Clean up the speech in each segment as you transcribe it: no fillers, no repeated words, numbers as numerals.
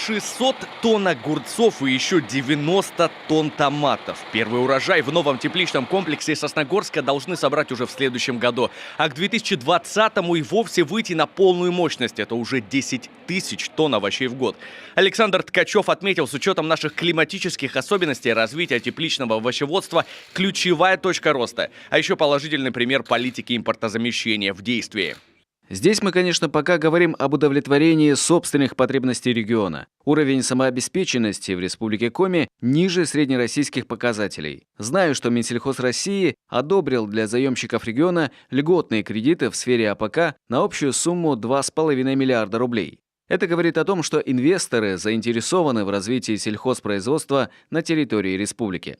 600 тонн огурцов и еще 90 тонн томатов. Первый урожай в новом тепличном комплексе Сосногорска должны собрать уже в следующем году. А к 2020-му и вовсе выйти на полную мощность. Это уже 10 тысяч тонн овощей в год. Александр Ткачев отметил, с учетом наших климатических особенностей, развития тепличного овощеводства ключевая точка роста. А еще положительный пример политики импортозамещения в действии. Здесь мы, конечно, пока говорим об удовлетворении собственных потребностей региона. Уровень самообеспеченности в Республике Коми ниже среднероссийских показателей. Знаю, что Минсельхоз России одобрил для заемщиков региона льготные кредиты в сфере АПК на общую сумму 2,5 миллиарда рублей. Это говорит о том, что инвесторы заинтересованы в развитии сельхозпроизводства на территории республики.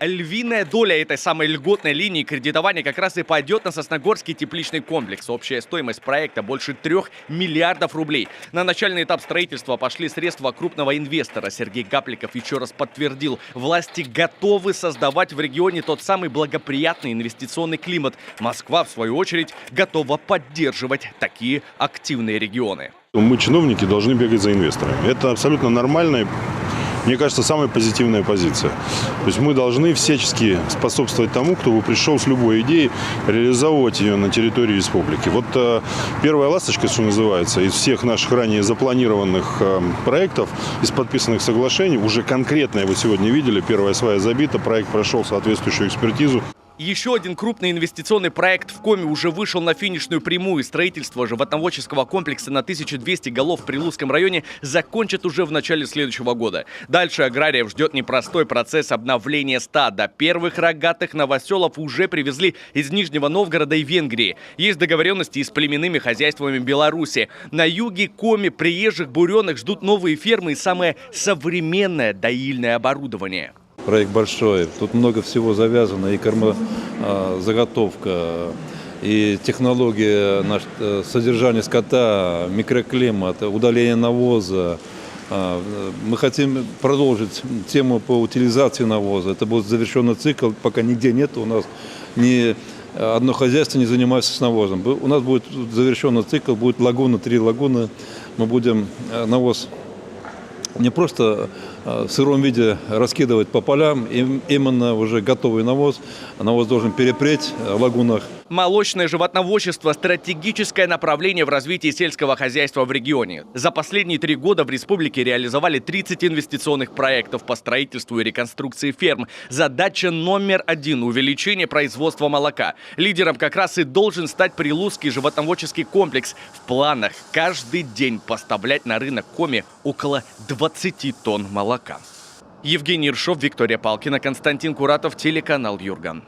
Львиная доля этой самой льготной линии кредитования как раз и пойдет на Сосногорский тепличный комплекс. Общая стоимость проекта больше 3 миллиардов рублей. На начальный этап строительства пошли средства крупного инвестора. Сергей Гапликов еще раз подтвердил, власти готовы создавать в регионе тот самый благоприятный инвестиционный климат. Москва, в свою очередь, готова поддерживать такие активные регионы. Мы, чиновники, должны бегать за инвесторами. Это абсолютно нормально. Мне кажется, самая позитивная позиция. То есть мы должны всячески способствовать тому, кто бы пришел с любой идеей, реализовывать ее на территории республики. Вот первая ласточка, что называется, из всех наших ранее запланированных проектов, из подписанных соглашений, уже конкретно, вы сегодня видели, первая свая забита, проект прошел соответствующую экспертизу. Еще один крупный инвестиционный проект в Коми уже вышел на финишную прямую. Строительство животноводческого комплекса на 1200 голов в Прилузском районе закончат уже в начале следующего года. Дальше аграриев ждет непростой процесс обновления стада. Первых рогатых новоселов уже привезли из Нижнего Новгорода и Венгрии. Есть договоренности и с племенными хозяйствами Беларуси. На юге Коми приезжих буренок ждут новые фермы и самое современное доильное оборудование. Проект большой, тут много всего завязано, и кормозаготовка, и технология содержания скота, микроклимат, удаление навоза. Мы хотим продолжить тему по утилизации навоза. Это будет завершенный цикл, пока нигде нет, у нас ни одно хозяйство не занимается с навозом. У нас будет завершенный цикл, будет лагуна, 3 лагуны, мы будем навоз не просто в сыром виде раскидывать по полям, именно уже готовый навоз. Навоз должен перепреть в лагунах. Молочное животноводчество – стратегическое направление в развитии сельского хозяйства в регионе. За последние 3 года в республике реализовали 30 инвестиционных проектов по строительству и реконструкции ферм. Задача номер 1 – увеличение производства молока. Лидером как раз и должен стать Прилузский животноводческий комплекс. В планах каждый день поставлять на рынок Коми около 20 тонн молока. Евгений Ершов, Виктория Палкина, Константин Куратов, телеканал Юрган.